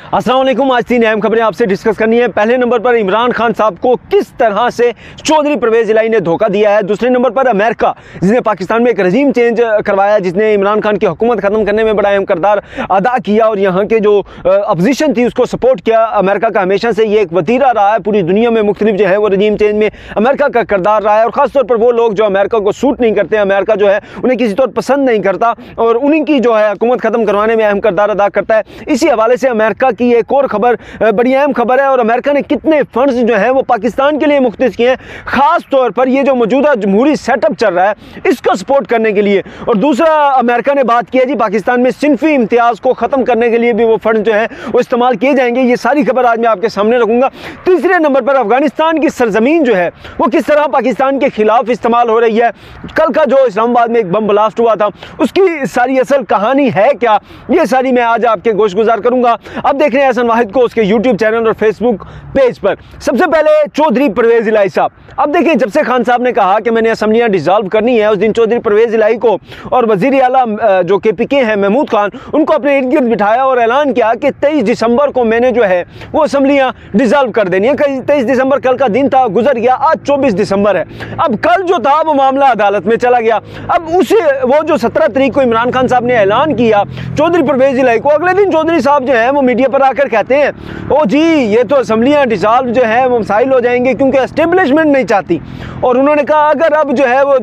अस्सलाम वालेकुम। आज 3 अहम खबरें आपसे डिस्कस करनी है। पहले नंबर पर इमरान खान साहब को किस तरह से चौधरी परवेज इलाही ने धोखा दिया है। दूसरे नंबर पर अमेरिका, जिसने पाकिस्तान में एक रजीम चेंज करवाया, जिसने इमरान खान की हुकूमत ख़त्म करने में बड़ा अहम किरदार अदा किया और यहाँ के जो अपोजिशन थी उसको सपोर्ट किया। अमेरिका का हमेशा से ये एक वतीरा रहा है, पूरी दुनिया में मुख्तलिफ जो है वो रजीम चेंज में अमेरिका का किरदार रहा है। और ख़ासतौर पर वो लोग जो अमेरिका को सूट नहीं करते, अमेरिका जो है उन्हें किसी तौर पसंद नहीं करता और उन्हीं की जो है हुकूमत ख़त्म करवाने में अहम किरदार अदा करता है। इसी हवाले से अमेरिका की एक और खबर बड़ी अहम खबर है और अमेरिका ने कितने फंड्स जो हैं वो पाकिस्तान के लिए मुख्तस किए हैं, खास तौर पर ये जो मौजूदा जमहूरी सेटअप चल रहा है इसको सपोर्ट करने के लिए। और दूसरा, अमेरिका ने बात की है जी पाकिस्तान में सिनफी इम्तियाज़ को ख़त्म करने के लिए भी वो फंड जो है वो इस्तेमाल किए जाएंगे। ये सारी खबर आज मैं आपके सामने रखूँगा। तीसरे नंबर पर अफगानिस्तान की सरजमीन जो है वो किस तरह पाकिस्तान के खिलाफ इस्तेमाल हो रही है। कल का जो इस्लामाबाद में एक बम ब्लास्ट हुआ था उसकी सारी असल कहानी है क्या, ये सारी मैं आज आपके गोश गुजार करूँगा। अब देख रहे हैं हसन वाहिद को उसके यूट्यूब चैनल और फेसबुक पेज पर। सबसे पहले चौधरी परवेज इलाही साहब, अब देखिए जब से खान साहब ने कहा कि मैंने असम्बलियाँ डिसॉल्व करनी है, उस दिन चौधरी परवेज इलाही को और वज़ीर आला जो KPK हैं महमूद खान, उनको अपने इर्द गिर्द बिठाया और ऐलान किया कि 23 दिसंबर को मैंने जो है वो असम्बलियाँ डिसॉल्व कर देनी है। 23 दिसंबर कल का दिन था, गुजर गया, आज 24 दिसंबर है। अब कल जो था वो मामला अदालत में चला गया। अब उसे वो जो 17 तारीख को इमरान खान साहब ने ऐलान किया चौधरी परवेज इलाही को, अगले दिन चौधरी साहब जो है वो मीडिया पर आकर कहते हैं ओ जी ये तो असम्बलियाँ डिसॉल्व जो है वो मसाइल हो जाएंगे क्योंकि एस्टेब्लिशमेंट नहीं चाहती। और उन्होंने कहा अगर अब जो है वो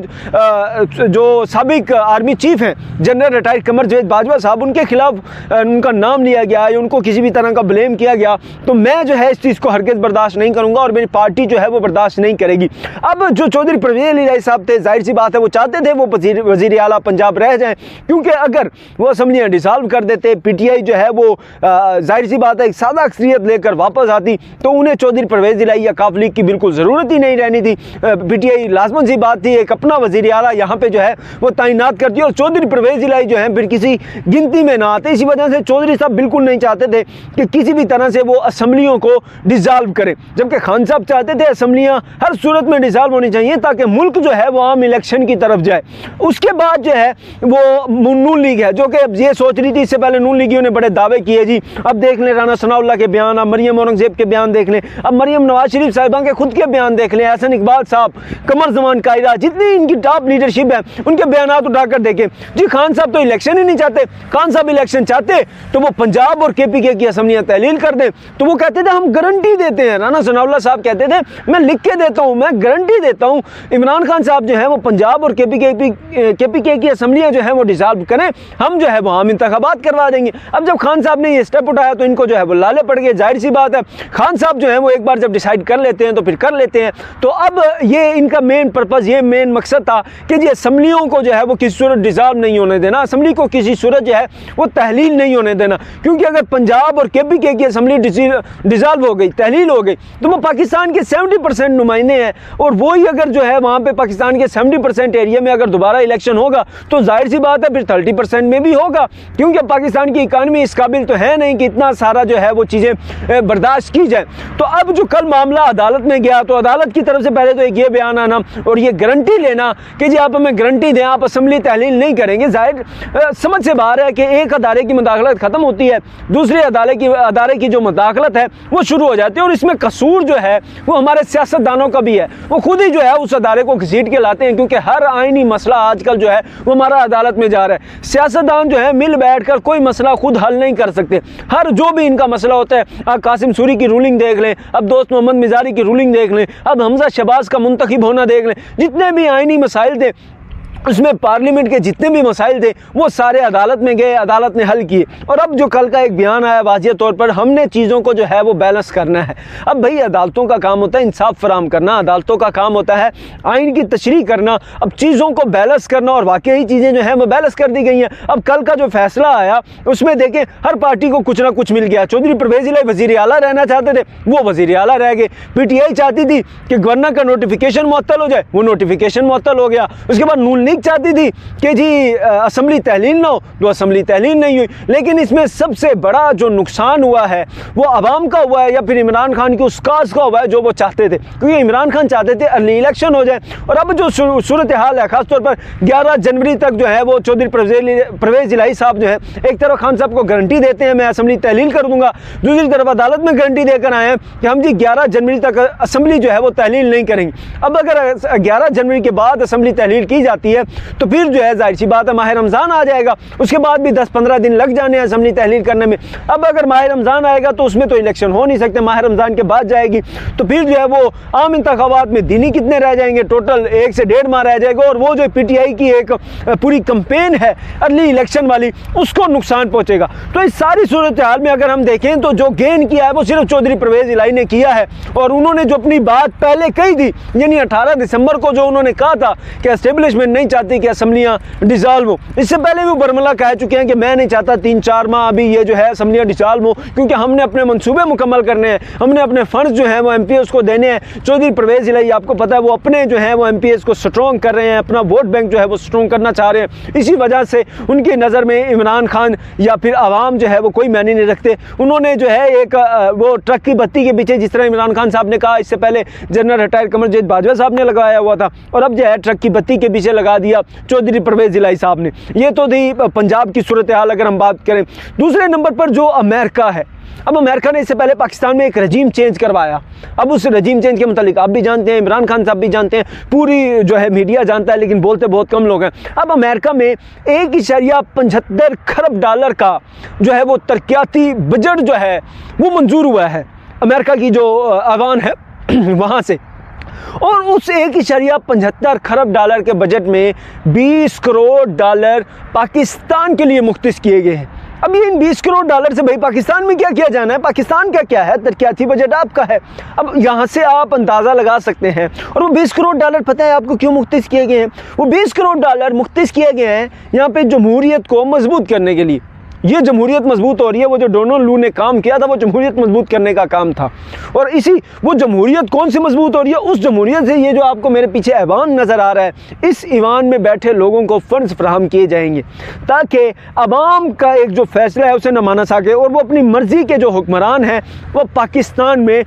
जो साबिक आर्मी चीफ हैं जनरल रिटायर्ड कमर जावेद बाजवा साहब, उनके खिलाफ उनका नाम लिया गया या उनको किसी भी तरह का ब्लेम किया गया तो मैं जो है इस चीज़ को हरगिज़ बर्दाश्त नहीं करूँगा और मेरी पार्टी जो है वो बर्दाश्त नहीं करेगी। अब जो चौधरी परवेज इलाही साहब थे, जाहिर सी बात है वो चाहते थे वो वज़ीर आला पंजाब रह जाएँ, क्योंकि अगर वो असम्बलियाँ डिसॉल्व कर देते, PTI जो है वो जाहिर सी बात है एक सादा अक्सरियत लेकर वापस आती तो उन्हें चौधरी परवेज इलाही या काफ लीग की बिल्कुल ज़रूरत ही नहीं रहनी थी। PTI लाजमन सी बात थी एक अपना वज़ीर आला यहाँ पे जो है वो तैनात करती और चौधरी परवेज इलाही जो है फिर किसी गिनती में ना आते। इसी वजह से चौधरी साहब बिल्कुल नहीं चाहते थे कि किसी भी तरह से वो असम्बलियों को डिसॉल्व करें, जबकि खान साहब चाहते थे असम्बलियाँ हर सूरत में डिसॉल्व होनी चाहिए ताकि मुल्क जो है वो आम इलेक्शन की तरफ जाए। उसके बाद जो है वो नून लीग है जो कि अब ये सोच रही थी, इससे पहले नून लीगियों ने बड़े दावे किए जी। अब देख लें राना सनाउल्लाह के बयान, अब मरियम औरंगजेब के बयान देख लें, अब मरियम नवाज शरीफ साहिबा के खुद के बयान देख लें, एहसन इकबाल साहब, कमर जमान कायरा, जितनी इनकी टॉप लीडरशिप है उनके बयान उठाकर देखें जी। खान साहब तो इलेक्शन ही नहीं चाहते। खान साहब इलेक्शन चाहते तो वो पंजाब और KPK की असम्बलियाँ तहलील कर दें। तो वो कहते थे हम गारंटी देते हैं, राना सनाउल्लाह साहब कहते थे मैं लिख के देता हूँ, मैं गारंटी देता हूँ इमरान खान साहब जो है वो पंजाब और KPK की असम्बलियाँ जो है वो डिसॉल्व करें, हम जो है वो आम इंतखाबात करवा देंगे। अब जब खान साहब ने ये स्टेप उठाया तो इनको जो है वो लाले पड़ गए। जाहिर सी बात है खान साहब जो है वो एक बार जब डिसाइड कर लेते हैं तो फिर कर लेते हैं। तो अब ये इनका मेन पर्पज़, ये मेन मकसद था कि जी असम्बलियों को जो है वो किसी सूरत डिसॉल्व नहीं होने देना, असम्बली को किसी सूरत जो है वो तहलील नहीं होने देना, क्योंकि अगर पंजाब और KPK की असम्बली डिसॉल्व हो गई, तहलील हो गई तो वो पाकिस्तान के 70% नुमाइंदे हैं और वही अगर जो है वहाँ पे पाकिस्तान के 70% एरिया में अगर दोबारा इलेक्शन होगा तो जाहिर सी बात है फिर 30% में भी होगा, क्योंकि पाकिस्तान की इकानमी इस काबिल तो है नहीं कि इतना सारा जो है वो चीज़ें बर्दाश्त की जाए। तो अब जो कल मामला अदालत में गया तो अदालत की तरफ से पहले तो एक ये बयान आना और ये गारंटी लेना कि जी आप हमें गारंटी दें आप असम्बली तहलील नहीं करेंगे, जाहिर समझ से बाहर है कि एक अदारे की मुदाखलत ख़त्म होती है, दूसरे अदारे की जो मुदाखलत है वो शुरू हो जाती है। और इसमें कसूर जो है वो हमारे सियासतदानों का भी है, वो खुद ही जो है उस अदारे को घसीट के लाते हैं, क्योंकि हर आईनी मसला आजकल जो है वो हमारा अदालत में जा रहा है। सियासतदान जो है मिल बैठकर कोई मसला खुद हल नहीं कर सकते, हर जो भी इनका मसला होता है, आप कासिम सूरी की रूलिंग देख लें, अब दोस्त मोहम्मद मिजारी की रूलिंग देख लें, अब हमजा शहबाज का मुंतखब होना देख लें, जितने भी आईनी मसाइल थे उसमें पार्लियामेंट के जितने भी मसाइल थे वो सारे अदालत में गए, अदालत ने हल किए। और अब जो कल का एक बयान आया वाज़िह तौर पर हमने चीज़ों को जो है वो बैलेंस करना है। अब भाई अदालतों का काम होता है इंसाफ फराम करना, अदालतों का काम होता है आइन की तशरीह करना, अब चीज़ों को बैलेंस करना और वाकई चीज़ें जो हैं वो बैलेंस कर दी गई हैं। अब कल का जो फैसला आया उसमें देखें हर पार्टी को कुछ ना कुछ मिल गया। चौधरी परवेज इलाही वज़ीर आला रहना चाहते थे, वो वज़ीर आला रह गए। PTI चाहती थी कि गवर्नर का नोटिफिकेशन मुअत्तल हो जाए, वो नोटिफिकेशन मुअत्तल हो गया। उसके बाद नून लीग लीग चाहती थी कि जी असम्बली तहलील ना हो, तो असम्बली तहलील नहीं हुई। लेकिन इसमें सबसे बड़ा जो नुकसान हुआ है वो आवाम का हुआ है या फिर इमरान खान की उस काज का हुआ है जो वो चाहते थे, क्योंकि इमरान खान चाहते थे अर्ली इलेक्शन हो जाए। और अब जो सूरत हाल है, खासतौर पर 11 जनवरी तक जो है वो चौधरी परवेज़ इलाही साहब जो है एक तरफ खान साहब को गारंटी देते हैं मैं असम्बली तहलील कर दूंगा, दूसरी तरफ अदालत में गारंटी देकर आए हैं कि हम जी 11 जनवरी तक असम्बली जो है वो तहलील नहीं करेंगे। अब अगर 11 जनवरी के बाद असम्बली तहलील की जाती है तो फिर जो है जाहिर सी बात है माह रमज़ान आ जाएगा, उसके बाद भी 10-15 दिन लग जाने हैं असम्बली तहलील करने में। अब अगर माह रमज़ान आएगा तो उसमें तो इलेक्शन हो नहीं सकते, माह रमज़ान के बाद जाएगी तो फिर जो है वो आम इंतखाबात में दिन ही कितने रह जाएंगे, टोटल 1 से 1.5 माह रह जाएगा। और वो जो PTI की एक पूरी कंपेन है अर्ली इलेक्शन वाली, उसको नुकसान पहुंचेगा। तो इस सारी सूरत हाल में अगर हम देखें तो जो गेन किया है वो सिर्फ चौधरी परवेज़ इलाही ने किया है। और उन्होंने जो अपनी बात पहले कही थी, यानी 18 दिसंबर को जो उन्होंने कहा था कि एस्टेब्लिशमेंट नहीं चाहती कि असम्बलियाँ डिसॉल्व हो, इससे पहले भी बरमला कह चुके हैं कि मैं नहीं चाहता 3-4 माह अभी ये जो है असम्बलियाँ डिसॉल्व हो, क्योंकि हमने अपने मंसूबे मुकम्मल करने हैं, हमने अपने फ़ंड्स जो हैं वो MPS को देने हैं। चौधरी परवेज़ इलाही आपको पता है वो अपने जो है वो MPS को स्ट्रॉन्ग कर रहे हैं, अपना वोट बैंक जो है वो स्ट्रॉन्ग करना चाह रहे हैं। इसी वजह से उनकी नज़र में इमरान खान या फिर आवाम जो है वो कोई मायने नहीं रखते। उन्होंने जो है एक वो ट्रक की बत्ती के पीछे, जिस तरह इमरान खान साहब ने कहा, इससे पहले जनरल रिटायर्ड कमरजीत बाजवा साहब ने लगाया हुआ था, और अब जो है ट्रक की बत्ती के पीछे लगा दिया चौधरी परवेज़ इलाही साहब ने। ये तो थी पंजाब की सूरत हाल अगर हम बात करें। दूसरे नंबर पर जो अमेरिका है, अब अमेरिका ने इससे पहले पाकिस्तान में एक रजीम चेंज करवाया। अब उस रजीम चेंज के मुतालिक आप भी जानते हैं, इमरान खान साहब भी जानते हैं, पूरी जो है मीडिया जानता है, लेकिन बोलते बहुत कम लोग हैं। अब अमेरिका में 1.75 खरब डॉलर का जो है वो तरक्याती बजट जो है वो मंजूर हुआ है अमेरिका की जो आवाम है वहाँ से। और उस 1.75 खरब डॉलर के बजट में 20 करोड़ डॉलर पाकिस्तान के लिए मुख्तस किए गए हैं। अब ये इन 20 करोड़ डॉलर से भाई पाकिस्तान में क्या किया जाना है, पाकिस्तान का क्या है, तरक्याती बजट आपका है। अब यहाँ से आप अंदाज़ा लगा सकते हैं। और वो 20 करोड़ डॉलर पता है आपको क्यों मुख्तस किए गए हैं? वो 20 करोड़ डॉलर मुख्तस किए गए हैं यहाँ पे जमहूरियत को मजबूत करने के लिए। ये जमहूरियत मजबूत हो रही है, वो जो डोनाल्ड लू ने काम किया था वो जमहूरियत मजबूत करने का काम था। और इसी वो जमहूरियत कौन सी मजबूत हो रही है, उस जमहूरियत से ये जो आपको मेरे पीछे ऐवान नज़र आ रहा है, इस ईवान में बैठे लोगों को फंड्स फराहम किए जाएंगे ताकि अवाम का एक जो फैसला है उसे न माना सके और वो अपनी मर्ज़ी के जो हुक्मरान हैं वो पाकिस्तान में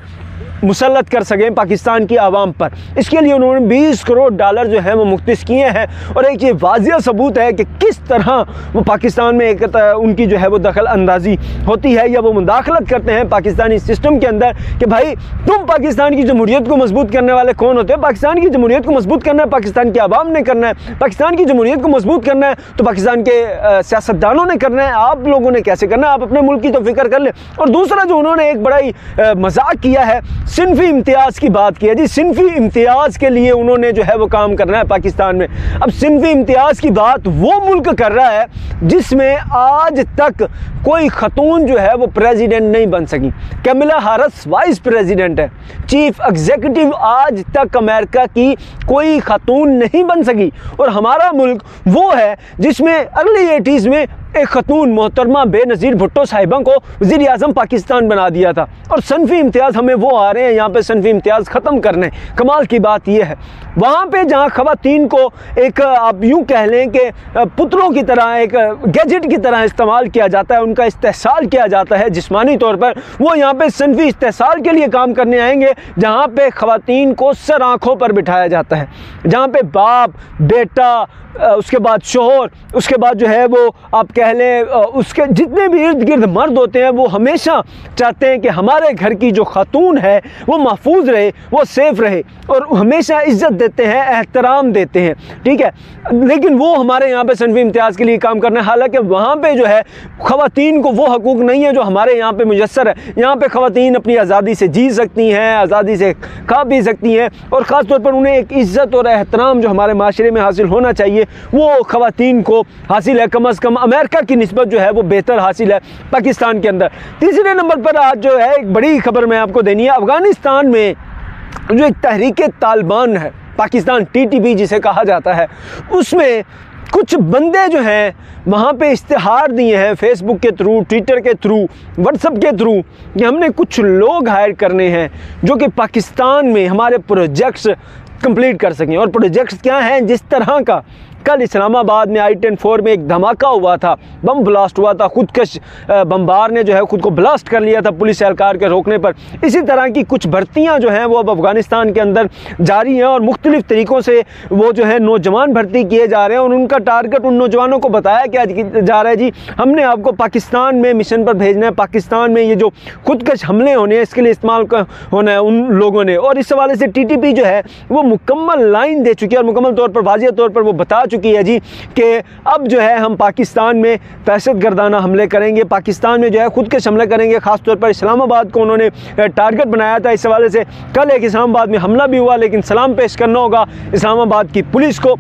मुसल्लत कर सकें पाकिस्तान की आवाम पर। इसके लिए उन्होंने 20 करोड़ डॉलर जो है वो मुख्तस किए हैं। और एक ये वाज़िया सबूत है कि किस तरह वो पाकिस्तान में एक उनकी जो है वो दखल अंदाज़ी होती है या वो मुदाखलत करते हैं पाकिस्तानी सिस्टम के अंदर कि भाई तुम पाकिस्तान की जमहूरियत को मजबूत करने वाले कौन होते हैं? पाकिस्तान की जमहूरियत को मजबूत करना है पाकिस्तान की आवाम ने करना है। पाकिस्तान की जमहूरियत को मजबूत करना है तो पाकिस्तान के सियासतदानों ने करना है। आप लोगों ने कैसे करना है? आप अपने मुल्क की तो फिक्र कर लें। और दूसरा जो उन्होंने एक बड़ा ही मजाक किया है, सिनफी इम्तियाज़ की बात की है जी। सिनफी इम्तियाज़ के लिए उन्होंने जो है वो काम करना है पाकिस्तान में। अब सिनफी इम्तियाज़ की बात वो मुल्क कर रहा है जिसमें आज तक कोई खतून जो है वो प्रेसिडेंट नहीं बन सकी। कैमला हैरिस वाइस प्रेसिडेंट है, चीफ एग्जीक्यूटिव आज तक अमेरिका की कोई खतून नहीं बन सकी। और हमारा मुल्क वो है जिसमें अर्ली 80s में एक खतून मोहतरमा बेनज़ीर भुट्टो साहिबा को वज़ीर आज़म पाकिस्तान बना दिया था। और सनफ़ी इम्तियाज़ हमें वो आ रहे हैं यहाँ पे सनफ़ी इम्तियाज़ ख़त्म करने। कमाल की बात यह है वहाँ पे जहाँ ख़वातीन को एक आप यूँ कह लें कि पुतलों की तरह, एक गैजेट की तरह इस्तेमाल किया जाता है, उनका इस्तेहसाल किया जाता है जिस्मानी तौर पर, वो यहाँ पे सनफ़ी इस्तेहसाल के लिए काम करने आएंगे जहाँ पे ख़वातीन को सर आँखों पर बिठाया जाता है, जहाँ पे बाप बेटा उसके बाद शोहर, उसके बाद जो है वो आप कह लें उसके जितने भी इर्द गिर्द मर्द होते हैं वो हमेशा चाहते हैं कि हमारे घर की जो खातून है वो महफूज रहे, वो सेफ़ रहे और हमेशा इज़्ज़त देते हैं, एहतराम देते हैं, ठीक है। लेकिन वो हमारे यहाँ पे सनफ़ी इम्तियाज़ के लिए काम करना है। हालांकि वहाँ पे जो है ख़वातीन को वो हकूक़ नहीं है जो हमारे यहाँ पे मुयस्सर है। यहाँ पे ख़वातीन अपनी आज़ादी से जी सकती हैं, आज़ादी से खा पी सकती हैं और ख़ास तौर पर उन्हें एक इज़्ज़त और एहतराम जो हमारे माशरे में हासिल होना चाहिए वो ख़वातीन को हासिल है। कम अज़ कम अमेरिका की निस्बत जो है वो बेहतर हासिल है पाकिस्तान के अंदर। तीसरे नंबर पर आज जो है एक बड़ी खबर मैं आपको देनी है। अफ़गानिस्तान में जो एक तहरीक तालिबान है, पाकिस्तान TTP जिसे कहा जाता है, उसमें कुछ बंदे जो हैं वहाँ पे इश्तिहार दिए हैं फेसबुक के थ्रू, ट्विटर के थ्रू, व्हाट्सएप के थ्रू कि हमने कुछ लोग हायर करने हैं जो कि पाकिस्तान में हमारे प्रोजेक्ट्स कंप्लीट कर सकें। और प्रोजेक्ट्स क्या हैं? जिस तरह का कल इस्लामाबाद में I-10 में एक धमाका हुआ था, बम ब्लास्ट हुआ था, खुदकश बमबार ने जो है खुद को ब्लास्ट कर लिया था पुलिस एहलकार के रोकने पर। इसी तरह की कुछ भर्तियां जो हैं वो अब अफगानिस्तान के अंदर जारी हैं और मुख्तलिफ तरीक़ों से वो जो है नौजवान भर्ती किए जा रहे हैं और उनका टारगेट उन नौजवानों को बताया क्या जा रहा है, जी हमने आपको पाकिस्तान में मिशन पर भेजना है, पाकिस्तान में ये जो खुदकश हमले होने हैं इसके लिए इस्तेमाल होना है उन लोगों ने। और इस हवाले से TTP जो है वो मुकम्मल लाइन दे चुकी है और मुकम्मल तौर पर वाज़िह तौर पर वो बता चुकी है जी कि अब जो है हम पाकिस्तान में दहशतगर्दाना हमले करेंगे, पाकिस्तान में जो है खुदकश हमले करेंगे। ख़ास तौर पर इस्लामाबाद को उन्होंने टारगेट बनाया था। इस हवाले से कल एक इस्लामाबाद में हमला भी हुआ, लेकिन सलाम पेश करना होगा इस्लामाबाद की पुलिस को,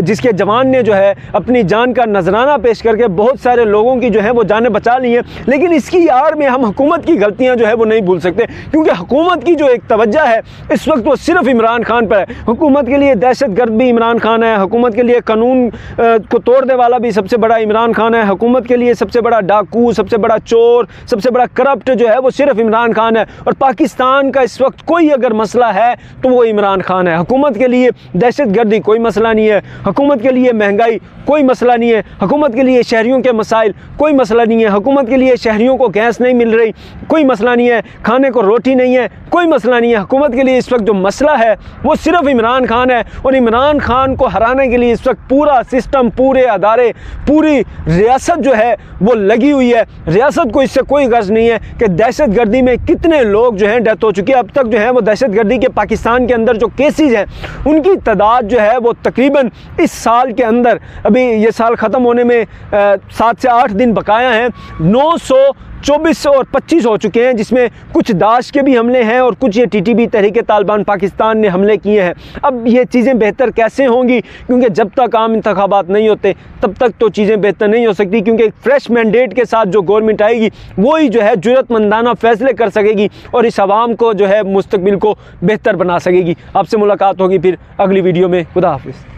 जिसके जवान ने जो है अपनी जान का नजराना पेश करके बहुत सारे लोगों की जो है वो जानें बचा ली हैं। लेकिन इसकी आड़ में हम हुकूमत की गलतियां जो है वो नहीं भूल सकते, क्योंकि हुकूमत की जो एक तवज्जो है इस वक्त वो सिर्फ इमरान खान पर है। हुकूमत के लिए दहशतगर्द भी इमरान खान है, हुकूमत के लिए कानून को तोड़ने वाला भी सबसे बड़ा इमरान खान है, हुकूमत के लिए सबसे बड़ा डाकू, सबसे बड़ा चोर, सबसे बड़ा करप्ट जो है वो सिर्फ इमरान खान है। और पाकिस्तान का इस वक्त कोई अगर मसला है तो वो इमरान खान है। हुकूमत के लिए दहशतगर्दी कोई मसला नहीं है, हुकूमत के लिए महंगाई कोई मसला नहीं है, हुकूमत के लिए शहरियों के मसाइल कोई मसला नहीं है, हुकूमत के लिए शहरियों को गैस नहीं मिल रही कोई मसला नहीं है, खाने को रोटी नहीं है कोई मसला नहीं है। हुकूमत के लिए इस वक्त जो मसला है वो सिर्फ इमरान खान है और इमरान खान को हराने के लिए इस वक्त पूरा सिस्टम, पूरे अदारे, पूरी रियासत जो है वो लगी हुई है। रियासत को इससे कोई गर्ज नहीं है कि दहशतगर्दी में कितने लोग जो हैं डेथ हो चुकी है। अब तक जो है वो दहशतगर्दी के पाकिस्तान के अंदर जो केसेस हैं उनकी तादाद जो है वो तकरीबन इस साल के अंदर, अभी ये साल ख़त्म होने में 7 से 8 दिन बकाया हैं, 924 और 25 हो चुके हैं, जिसमें कुछ दाश के भी हमले हैं और कुछ ये TTP तहरीके तालिबान पाकिस्तान ने हमले किए हैं। अब ये चीज़ें बेहतर कैसे होंगी, क्योंकि जब तक आम इंतखाबात नहीं होते तब तक तो चीज़ें बेहतर नहीं हो सकती, क्योंकि एक फ्रेश मैंडेट के साथ जो गवर्नमेंट आएगी वही जो है जुर्रतमंदाना फ़ैसले कर सकेगी और इस आवाम को जो है मुस्तकबिल को बेहतर बना सकेगी। आपसे मुलाकात होगी फिर अगली वीडियो में। खुदा हाफिज़।